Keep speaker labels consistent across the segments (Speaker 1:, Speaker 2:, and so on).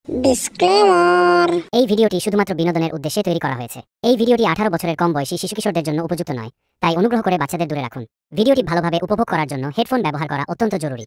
Speaker 1: Disclaimer. এই ভিডিওটি শুধুমাত্র বিনোদনের উদ্দেশ্যে তৈরি করা হয়েছে। এই ভিডিওটি 18 বছরের কম বয়সী শিশু কিশোরদের জন্য উপযুক্ত নয়, তাই অনুগ্রহ করে বাচ্চাদের দূরে রাখুন। ভিডিওটি ভালোভাবে উপভোগ করার জন্য হেডফোন ব্যবহার করা অত্যন্ত জরুরি।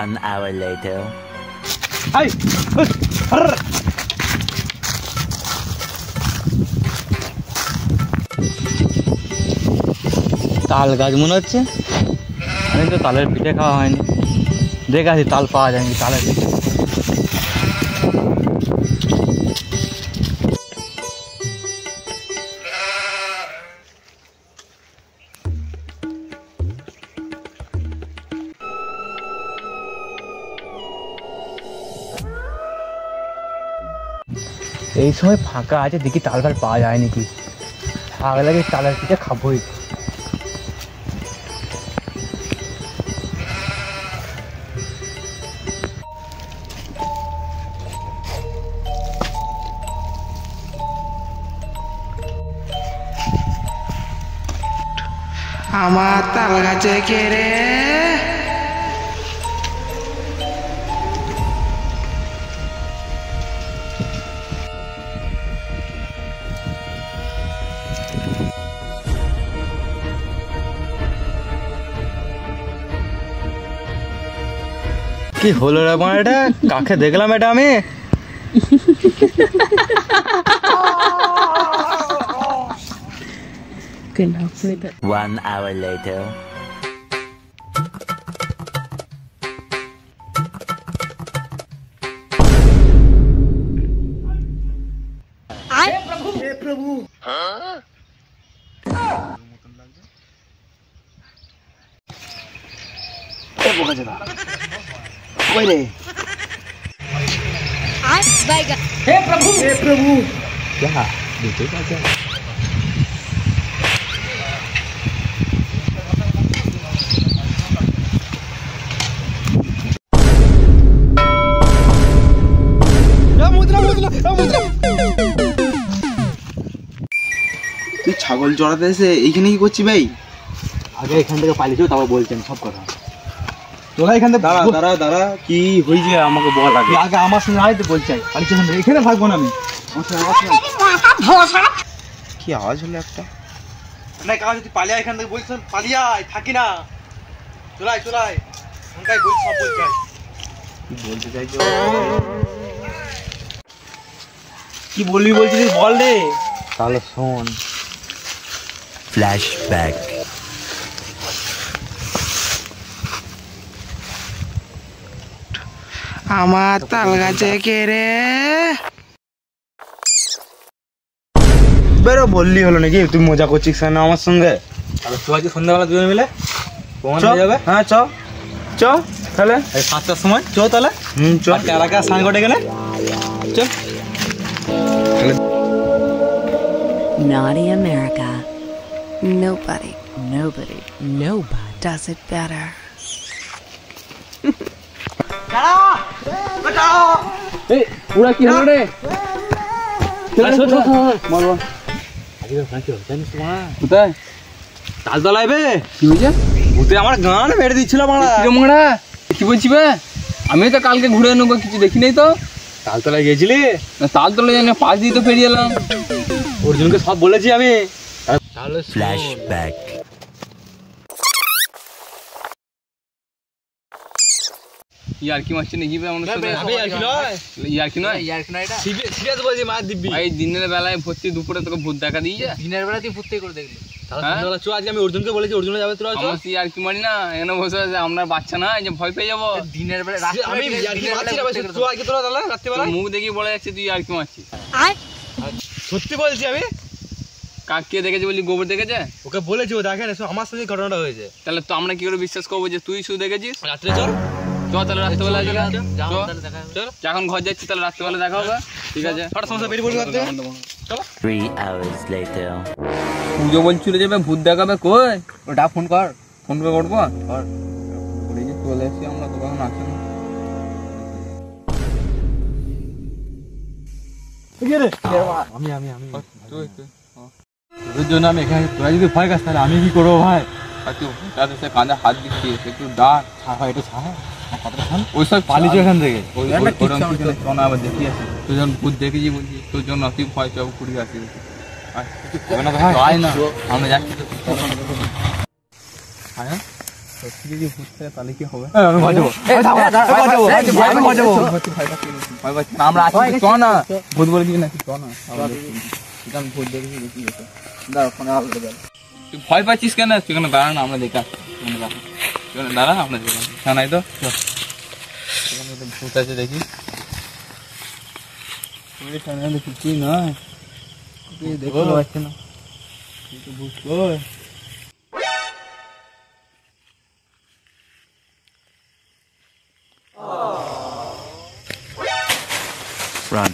Speaker 2: One hour later.
Speaker 3: Hey! তাল গাছ মনে হচ্ছে। আমি তো তালের পিঠে খাওয়া হয়নি, দেখে আসি তাল পাওয়া যায়নি তালের পিঠে। এই সময় ফাঁকা আছে, দেখি তাল ফাল পাওয়া যায় নাকি। ফাঁকা লাগে তালের পিঠে খাবোই।
Speaker 4: আমার তাল গাছে কে রে?
Speaker 3: কি হলো রে আমার, এটা কাকে দেখলাম এটা আমি?
Speaker 2: One hour later.
Speaker 4: हे प्रभु हे प्रभु
Speaker 3: क्या देखेगा क्या?
Speaker 5: তুই ছাগল চড়াতে এসে এইখানে কি করছি ভাই?
Speaker 3: আগে এখান থেকে পালিয়েছো, তারপর বলছেন সব কথা। তোরা এখান থেকে
Speaker 5: দাঁড়া দাঁড়া দাঁড়া, কি হয়েছে আমাকে বল আগে।
Speaker 3: আগে আমার সঙ্গে আয় তো বলছেন, পালিয়েছো এখানে থাকবো না আমি।
Speaker 5: কি আওয়াজ হলো একটা?
Speaker 3: না কাজ তুই পালিয়ে এখান থেকে বলছেন, পালিয়ে আয়, থাকি না। চলাই চলাই ওখানটাই বল, সব বলছে।
Speaker 5: কি বলতে চাইছো?
Speaker 3: কি বলবি বলছিস বল রে। তাহলে শোন।
Speaker 2: Flashback.
Speaker 4: আমার তাল গাছে কে রে?
Speaker 3: বেরো বললি হলো নাকি? তুই মজা করছিস না আমার সঙ্গে? তাহলে তুই আজকে সন্ধ্যাবেলা দুজন মিলে প্রমাণ হয়ে যাবে। হ্যাঁ চ চ তাহলে 7টার সময় চ তাহলে। চ এলাকা স্নান করে গেলে চ।
Speaker 6: Naughty America. Nobody does it better.
Speaker 3: পুরা কি হলো রে? কোথায় তালতলায় বে? কি হয়েছে? ভূতে আমার গান মেরে দিচ্ছিল। কি বলছি বে? আমি তো কালকে ঘুরে নেবো, কিছু দেখি নাই তো। তালতলায় গিয়েছিলি?
Speaker 7: তালতলা জানি পাশ দিয়ে তো পেরিয়ে এলাম।
Speaker 3: অর্জুনকে সব বলেছি আমি।
Speaker 2: Flashback.
Speaker 7: ইয়ার কি মারছি নাকি আমার সাথে? ইয়ার কি নয়,
Speaker 3: সিরিয়াস বলছি, মার দিবি।
Speaker 7: এই দিনের বেলায় ভর্তি, দুপুরে তোকে ভূত দেখা দিয়েছে।
Speaker 8: দিনের বেলা তুই ভূত করে দেখলি?
Speaker 3: চো আজকে আমি অর্জুনকে বলেছি, অর্জুনে যাবে তোরা।
Speaker 7: আমার আর কি মারি না, এখানে বসে আছে আমরা বাচ্চা না যে ভয় পেয়ে যাবো।
Speaker 8: দিনের বেলা
Speaker 3: আমি ইয়ার্কি মারছি না ভাই, চো আজকে তোরা তাহলে রাত্রিবেলা।
Speaker 7: মুখ দেখি বলে যাচ্ছে তুই আর কি মারছিস।
Speaker 3: সত্যি বলছি আমি।
Speaker 7: কাকে দেখেছে বলি? গোবর দেখেছে?
Speaker 3: ওকে বলেছি, ও দেখে না, আমার সাথে ঘটনাটা হয়েছে।
Speaker 7: তাহলে তো আমরা কি করে বিশ্বাস করবো যে তুই শুধু দেখেছিস?
Speaker 3: রাত্রে চল,
Speaker 7: তাহলে রাত্রেবেলা
Speaker 3: চল।
Speaker 7: যখন ঘর যাচ্ছি তাহলে রাত্রেবেলা দেখা হবে। ঠিক আছে,
Speaker 3: সমস্যা বেরিয়ে পড়বি রাত্রে।
Speaker 2: 3 hours later.
Speaker 7: পুজো বলছিল যে ভূত দেখাবে, কই
Speaker 8: ওটা ফোন কর,
Speaker 7: ফোন পে করবো। চলে এসছি আমরা, তো কখন আসি না।
Speaker 3: তোর জন্য আমি এখানে, তোরা যদি ভয় খাস তাহলে আমি কি করবো ভাই?
Speaker 7: সে কাঁধে হাত দিচ্ছি, একটু ডাক।
Speaker 3: একটু ছাড়,
Speaker 7: ওইসব
Speaker 3: পালিয়েছো এখান থেকে।
Speaker 7: আবার দেখি আসি, তোর জন্য ভূত দেখেছি বলছি, তোর জন্য তুই ভয় চাও কুড়ি আসি। না আমরা যাচ্ছি তো, সত্যি যদি ভূত থাকে তাহলে কি হবে? আমরা আসি, চ না। ভূত বলে দিবি নাকি? চ না, ভূত দেখেছি দেখি গেছে। দাঁড়া, ফোনে আলাদা গেল। তুই ভয় পাচ্ছিস কেন? তুই কেন দাঁড়া না, আমরা দেখে আসি। দাঁড়া, আমরা দেখে নাই তো ভূত আছে দেখি। কিছুই নয়, দেখতে পাচ্ছি না। ভূত কই?
Speaker 2: Run.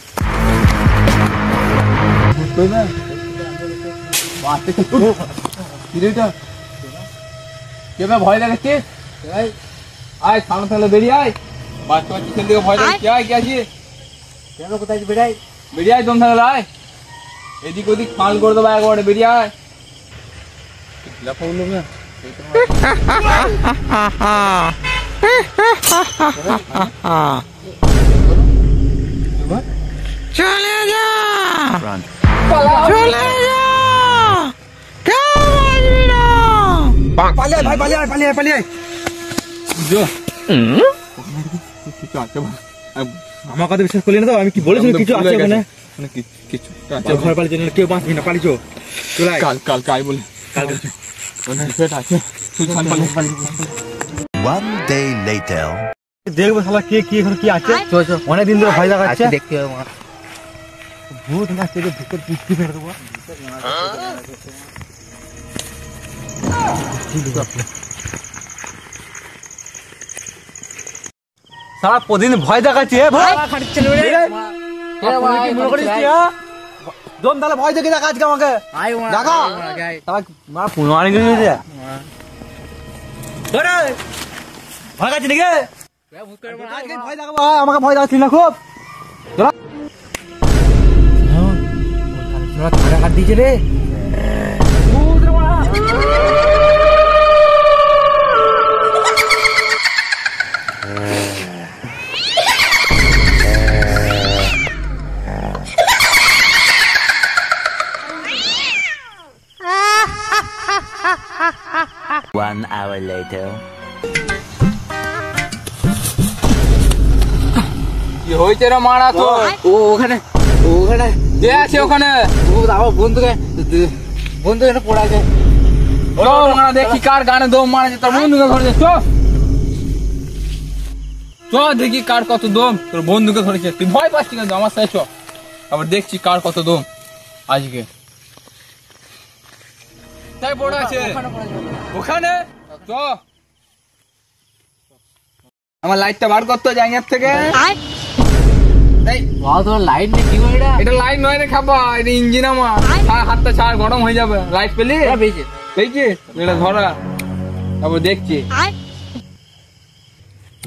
Speaker 7: ভয় দেখাচ্ছিস? আয় সামনে থাকলে বেরিয়ে আয়। বাচ্চা বাচ্চা ছেলে দিকে ভয় দেখাচ্ছি। আয়, কে আছিস?
Speaker 8: কোথায় বেড়াই?
Speaker 7: বেরিয়ে আয়, দম থাকলে আয়। এদিক ওদিক ফাল করে দেবো একবারে, বেরিয়ে আয়।
Speaker 4: চলে যা,
Speaker 2: Run.
Speaker 4: চলে যা, কেউ বাঁচবি না।
Speaker 3: পালিয়ে ভাই, পালিয়ে। আমার কথা বিশ্বাস করলি না তো? আমি কি বলেছি কিছু আছে ওখানে?
Speaker 7: কিছু
Speaker 3: ঘর পালিয়ে চলে, কেউ বাঁচবি না, পালিয়েছো।
Speaker 7: কাল বলে আছে।
Speaker 2: 1 day later.
Speaker 3: দেখবো শালা কে কি এখানে কি আছে। অনেকদিন ধরে ভয় দেখাচ্ছে।
Speaker 8: দেখতে হবে আমার
Speaker 3: ভূত না, থেকে ভূতের পুষ্টি ফেলে দেবো। সারা প্রতিদিন ভয় দেখাচ্ছি। দম তাহলে ভয় দেখে দেখা আজকে আমাকে দেখা। ভয় খাচ্ছি নাকি? ভয় দেখাবো, আমাকে ভয় দেখাচ্ছি না খুব। হাত দিয়েছে রে।
Speaker 2: One hour later.
Speaker 7: কি হয়েছে রে মারা? তো
Speaker 8: ওখানে
Speaker 7: কে আছে ওখানে?
Speaker 8: আমার বন্ধুকে এখানে পড়ে আছে।
Speaker 7: মারা দেখি কার গানে দম মারা, তোর বন্ধুকে ধরেছে। চ দেখি কার কত দম। তোর বন্ধুকে ধরেছে, তুই ভয় পাচ্ছিস কিন্তু আমার সাথে। চ আবার দেখছি কার কত দম আজকে। তাই পড়ে আছে ওখানে। চ আমার লাইটটা বার করতে যাই এর থেকে।
Speaker 8: লাইট নেই কি করে?
Speaker 7: এটা লাইট নয় রে খাবা, এটা ইঞ্জিন। আমার হাতটা ছাড়, গরম হয়ে যাবে। লাইট পেলি? পেয়েছি, এটা ধরা। তারপর দেখছি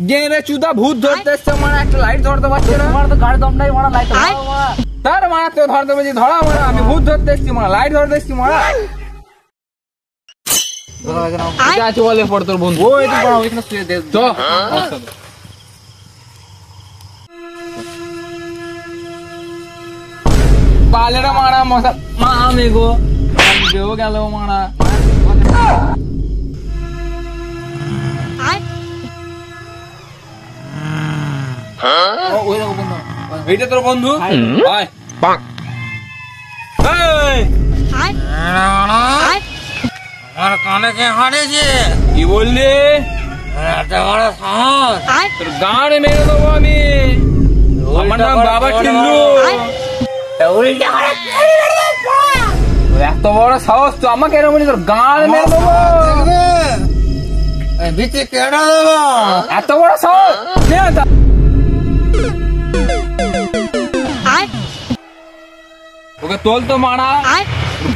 Speaker 7: গেরে চুদা ভূত ধরতে এসছে, মানে একটা লাইট ধরতে পারছে না।
Speaker 8: তোমার তো গাড়ি দম নাই, মারা লাইট
Speaker 7: তার মানে তো ধরতে পেরেছি, ধরা মানে আমি ভূত ধরতে এসছি, মানে লাইট ধরতে এসছি। মারা আছে বলে পড় তোর বন্ধু।
Speaker 8: ওই তো বড় ওইখানে শুয়ে দে।
Speaker 7: বালেরা মারা মশা মা মেগো দেও গেল মারা এইটা তোর বন্ধু আয়
Speaker 4: আমার কানে কে হারিয়েছে
Speaker 7: কি বললি
Speaker 4: এত বড় সাহস
Speaker 7: তোর গাড়ে মেরে দেবো আমি আমার নাম বাবা টিল্লু এত বড় সাহস তো আমাকে এরকম তোর গাড়ে মেরে দেবো
Speaker 4: বিচি কেটে দেবো
Speaker 7: এত বড় সাহস ওকে তোল তো মারা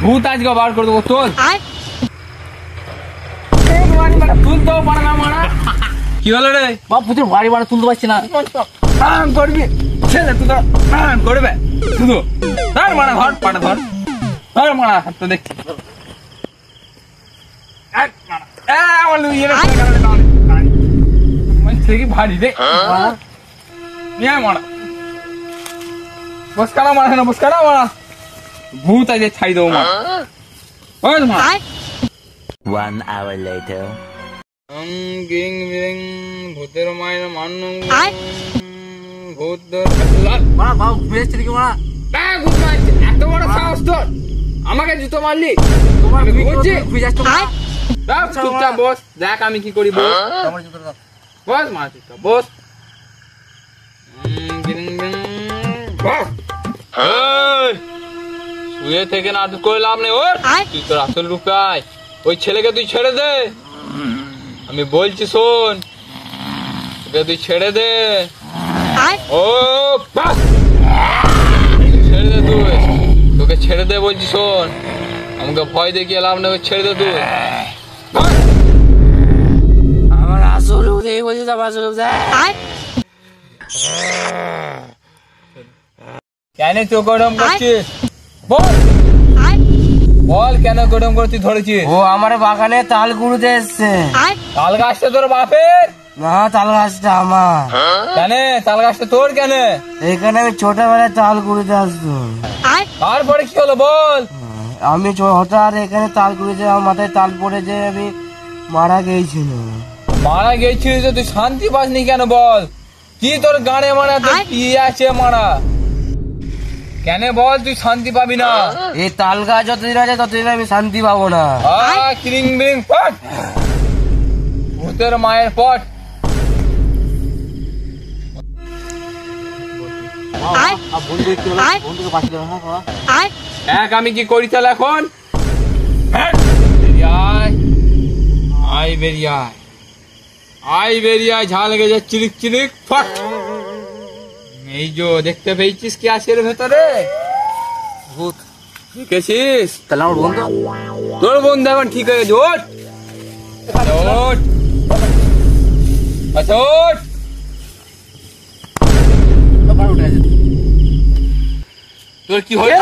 Speaker 7: ভূত আজকে বার করে দেবো তোল তুলতেও পারে না মারা কি হলো রে বাপ প্রচুর বাড়ি বাড়ি তুলতে পারছি না করবি ছেলে তুই করবে শুধু ধর মারা ধর পাটা ধর ধর মারা তো দেখছি ভারী রে মারা বসকানা মারা না বসকানা মারা ভূত আজ ছাই দেবো মা
Speaker 2: One hour later.
Speaker 7: ভূতের মায়ের মান্য ভূত এত বড় সাহস তোর আমাকে জুতো মারলি চুপচাপ বস দেখ আমি কি করি বস বস মা চুপচাপ বস শুয়ে থেকে না করে লাভ নেই ওর তুই তোর আসল রূপায় ওই ছেলেকে তুই ছেড়ে দে আমি বলছি শোন ওকে তুই ছেড়ে দে ও ছেড়ে দে তুই তোকে ছেড়ে দে বলছি শোন আমাকে ভয় দেখিয়ে লাভ নেই ছেড়ে দে তুই
Speaker 4: আমার আসল উদয় বলছি তো আসল উদয়
Speaker 7: কেন চোখ গরম করছিস বল বল কেন গরম করে তুই ধরেছিস
Speaker 4: ও আমার বাগানে তাল কুড়তে এসছে
Speaker 7: তাল গাছটা তোর বাপের
Speaker 4: না তাল গাছটা আমার
Speaker 7: কেন তাল গাছটা তোর কেন
Speaker 4: এখানে আমি ছোটবেলায় তাল কুড়তে আসতো
Speaker 7: তারপরে কি হলো বল
Speaker 4: আমি হঠাৎ এখানে তাল কুড়েছে আমার মাথায় তাল পড়েছে আমি মারা গেছিল
Speaker 7: মারা গেছিস তুই শান্তি পাসনি কেন বল কি তোর গানে মারা কি আছে মারা কেন বল তুই শান্তি পাবি না
Speaker 4: এই তাল গাছ যতদিন আছে ততদিন আমি শান্তি পাবো না
Speaker 7: কিরিং বিরিং পট ভূতের মায়ের পট এক আমি কি করি তাহলে এখন আই বেরিয়ায় ঝাল লেগে যায় চিলিক চিলিক ফট এই যে দেখতে পেয়েছিস কি আছে এর ভেতরে ভূত দেখেছিস
Speaker 4: তাহলে আমার বন্ধু
Speaker 7: তোর বন্ধু এখন ঠিক হয়ে গেছে ওঠ ওঠ আচ্ছা ওঠ তোর কি হয়েছে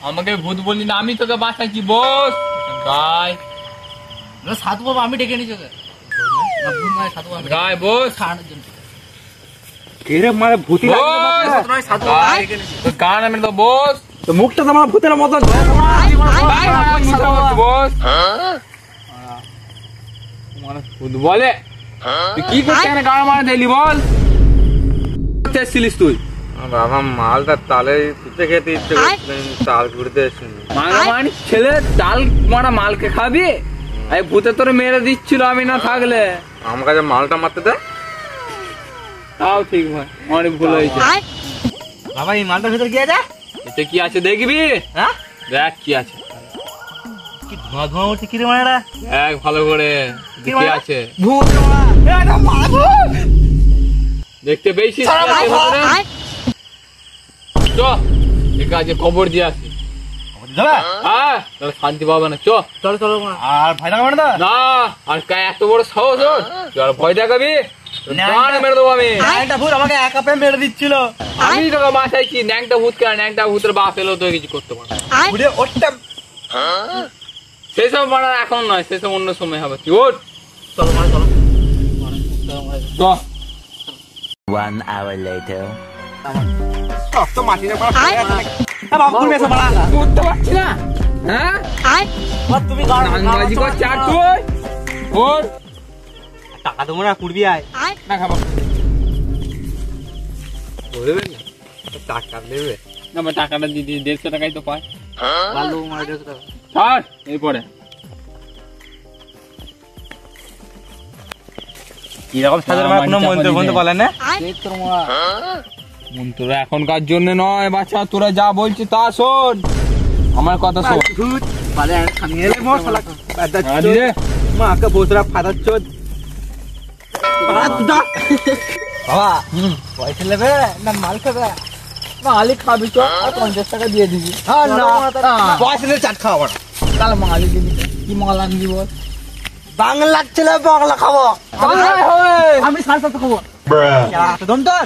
Speaker 7: আমাকে ভূত বললি না আমি তোকে বাঁচাচ্ছি বস গায়
Speaker 8: সাধু বাবা আমি ডেকে নিয়ে চলে
Speaker 7: গায় বস
Speaker 3: মানে ভূতি
Speaker 7: গান আমি তো বস
Speaker 3: তো মুখটা তো আমার ভূতের মতন
Speaker 7: বস ভূত বলে তুই কি করতে গান মারা দিলি বল এসেছিলিস তুই
Speaker 5: বাবা মালটা তালে পিঠে খেতে ইচ্ছে করছিল তাল ঘুরতে এসেছিল
Speaker 7: মানে ছেলে তাল মারা মালকে খাবি এই ভূতে তোরে মেরে দিচ্ছিল আমি না থাকলে
Speaker 5: আমার কাছে মালটা মারতে দেয়
Speaker 7: তাও ঠিক ভাই অনেক ভুল হয়েছে
Speaker 3: বাবা এই মালটার ভিতরে কি আছে
Speaker 7: এতে কি আছে দেখবি
Speaker 3: হ্যাঁ
Speaker 7: দেখ কি আছে
Speaker 3: কি ধোঁয়া ধোঁয়া উঠছে কি রে মায়েরা
Speaker 7: দেখ ভালো করে কি আছে
Speaker 3: ভূত
Speaker 7: দেখতে পেয়েছিস চ ঠিক আছে খবর দিয়ে আসি হ্যাঁ তাহলে শান্তি পাবে না চ
Speaker 3: চলো চলো আর ভাইটা মানে দা
Speaker 7: না আর এত বড় সাহস ওর তুই আর ভয় দেখাবি মেরে দেবো আমি
Speaker 3: একটা ভূত আমাকে একা পেয়ে মেরে দিচ্ছিল
Speaker 7: আমি তোকে বাঁচাইছি ন্যাংটা ভূত কেন ন্যাংটা ভূতের বাপ এলো তো কিছু করতে পারে
Speaker 3: ওটা
Speaker 7: সেসব মানে এখন নয় সেসব অন্য সময় হবে তুই ওঠ
Speaker 3: চলো মানে চলো
Speaker 7: চ
Speaker 2: 1 hour later.
Speaker 3: সব তো মাটিতে পড়া পড়ে আছে নাকি? বাবু তুমি এসে পড়া
Speaker 7: করতে পারছি না হ্যাঁ
Speaker 3: তুমি
Speaker 7: গানবাজি করছিস আর তুই ওর
Speaker 3: টাকা দেবো না কুড়বি আয়
Speaker 7: না খাবো
Speaker 5: বলবেন না টাকা দেবে
Speaker 7: না টাকাটা দিদি 150 টাকাই তো পায়
Speaker 4: ভালো মার 150 টাকা
Speaker 7: ছাড় এরপরে
Speaker 3: কিরকম সাজার মারা কোনো মন্ত্র বলতে বলে না
Speaker 4: তোর মা
Speaker 7: মন্ত্র এখনকার জন্য নয় বাচ্চা তোরা যা বলছিস তা শোন আমার কথা শোন
Speaker 3: মানে আমি এলে মশলা
Speaker 7: হ্যাঁ, দিদি
Speaker 3: মাকে বোতরা ফাদার চোদ বাবা পয়সা নেবে না মাল খাবে
Speaker 7: মালি খাবি তো আর 50 টাকা দিয়ে দিবি
Speaker 3: পয়সা নিয়ে চাট খাওয়া
Speaker 7: তাহলে মালি দিবি কি মাল আনবি বল
Speaker 3: বাংলা ছেলে বাংলা খাবো
Speaker 7: আমি 7.5 খাবো
Speaker 3: দম তোর